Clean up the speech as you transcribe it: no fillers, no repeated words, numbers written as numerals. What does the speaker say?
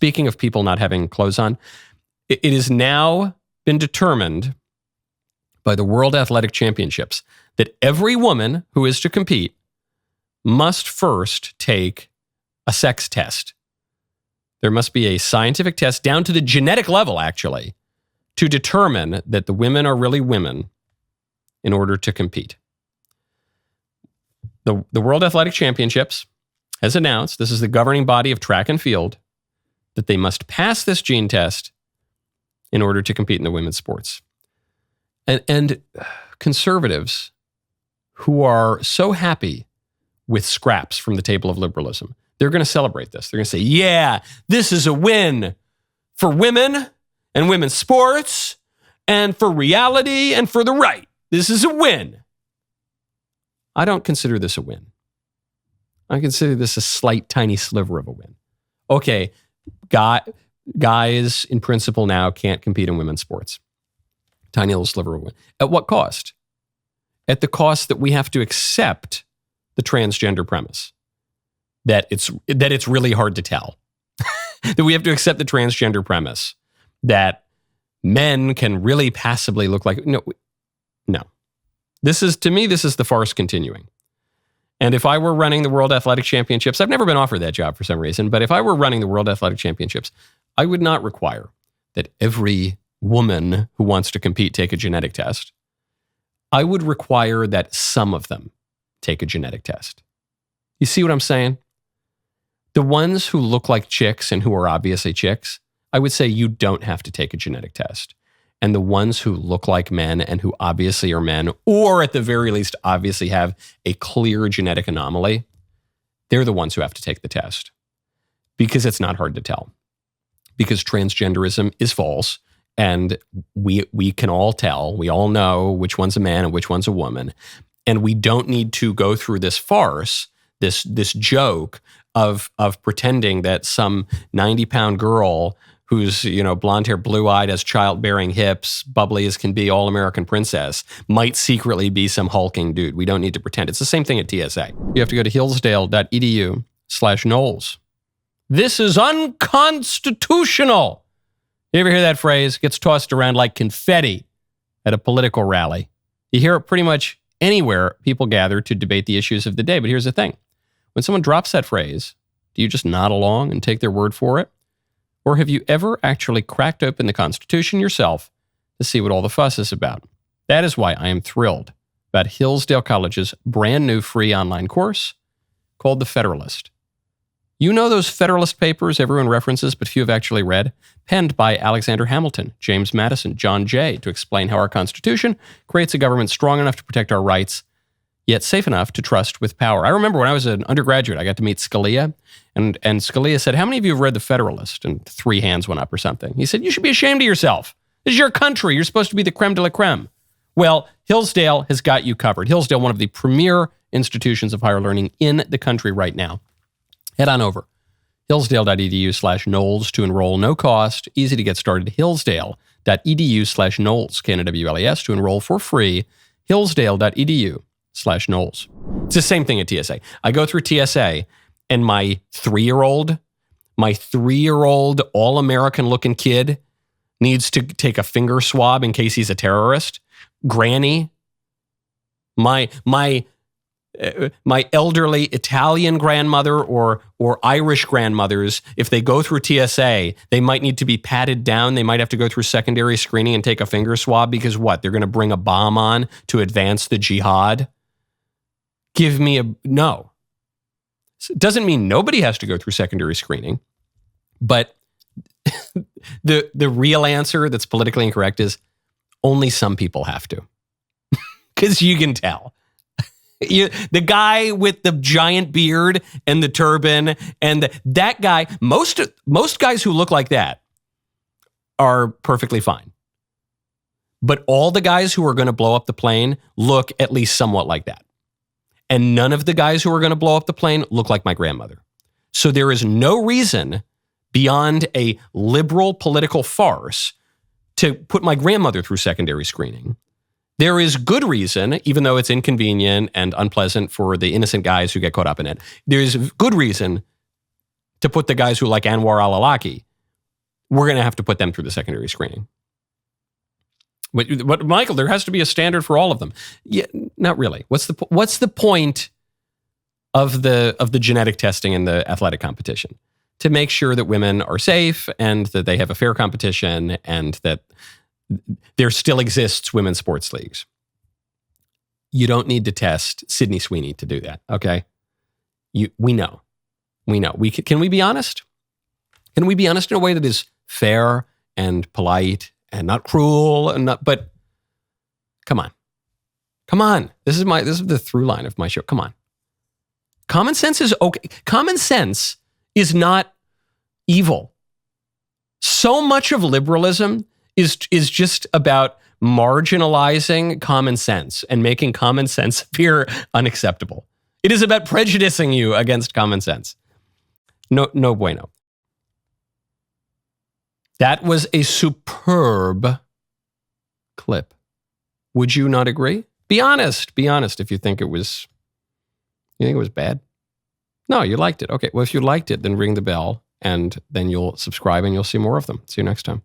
speaking of people not having clothes on, it has now been determined by the World Athletic Championships that every woman who is to compete must first take a sex test. There must be a scientific test down to the genetic level, actually, to determine that the women are really women in order to compete. The World Athletic Championships has announced, this is the governing body of track and field, that they must pass this gene test in order to compete in the women's sports. And conservatives who are so happy with scraps from the table of liberalism, they're going to celebrate this. They're going to say, yeah, this is a win for women and women's sports and for reality and for the right. This is a win. I don't consider this a win. I consider this a slight, tiny sliver of a win. Okay, guys in principle now can't compete in women's sports. Tiny little sliver of a win. At what cost? At the cost that we have to accept the transgender premise. That it's really hard to tell. That we have to accept the transgender premise that men can really passably look like... No. To me, this is the farce continuing. And if I were running the World Athletic Championships, I've never been offered that job for some reason, but if I were running the World Athletic Championships, I would not require that every woman who wants to compete take a genetic test. I would require that some of them take a genetic test. You see what I'm saying? The ones who look like chicks and who are obviously chicks, I would say you don't have to take a genetic test. And the ones who look like men and who obviously are men, or at the very least obviously have a clear genetic anomaly, they're the ones who have to take the test. Because it's not hard to tell. Because transgenderism is false, and we can all tell, we all know which one's a man and which one's a woman. And we don't need to go through this farce, this joke of pretending that some 90-pound girl who's, blonde hair, blue-eyed, has childbearing hips, bubbly as can be, all-American princess, might secretly be some hulking dude. We don't need to pretend. It's the same thing at TSA. You have to go to hillsdale.edu/Knowles. This is unconstitutional. You ever hear that phrase? It gets tossed around like confetti at a political rally. You hear it pretty much anywhere people gather to debate the issues of the day. But here's the thing. When someone drops that phrase, do you just nod along and take their word for it? Or have you ever actually cracked open the Constitution yourself to see what all the fuss is about? That is why I am thrilled about Hillsdale College's brand new free online course called The Federalist. You know those Federalist papers everyone references but few have actually read? Penned by Alexander Hamilton, James Madison, John Jay, to explain how our Constitution creates a government strong enough to protect our rights, yet safe enough to trust with power. I remember when I was an undergraduate, I got to meet Scalia, and Scalia said, how many of you have read The Federalist? And 3 hands went up or something. He said, you should be ashamed of yourself. This is your country. You're supposed to be the creme de la creme. Well, Hillsdale has got you covered. Hillsdale, one of the premier institutions of higher learning in the country right now. Head on over. Hillsdale.edu/Knowles to enroll, no cost, easy to get started. Hillsdale.edu/Knowles, Knowles, to enroll for free. Hillsdale.edu/Knowles. It's the same thing at TSA. I go through TSA and my 3-year-old all-American looking kid needs to take a finger swab in case he's a terrorist. Granny, my elderly Italian grandmother or Irish grandmothers, if they go through TSA, they might need to be patted down. They might have to go through secondary screening and take a finger swab because what? They're going to bring a bomb on to advance the jihad? Give me a no. It doesn't mean nobody has to go through secondary screening, but the real answer that's politically incorrect is only some people have to. Because you can tell. The guy with the giant beard and the turban and that guy, most guys who look like that are perfectly fine. But all the guys who are going to blow up the plane look at least somewhat like that. And none of the guys who are going to blow up the plane look like my grandmother. So there is no reason beyond a liberal political farce to put my grandmother through secondary screening. There is good reason, even though it's inconvenient and unpleasant for the innocent guys who get caught up in it, there's good reason to put the guys who like Anwar al-Awlaki we're going to have to put them through the secondary screening. But Michael, there has to be a standard for all of them. Yeah, not really. What's the point of the genetic testing in the athletic competition? To make sure that women are safe and that they have a fair competition and that there still exists women's sports leagues. You don't need to test Sydney Sweeney to do that, okay? We know. Can we be honest? Can we be honest in a way that is fair and polite and not cruel and not? But come on. This is the through line of my show. Come on. Common sense is okay. Common sense is not evil. So much of liberalism is just about marginalizing common sense and making common sense appear unacceptable. It is about prejudicing you against common sense. No bueno. That was a superb clip. Would you not agree? Be honest. Be honest if you think it was bad. No, you liked it. Okay, well, if you liked it, then ring the bell and then you'll subscribe and you'll see more of them. See you next time.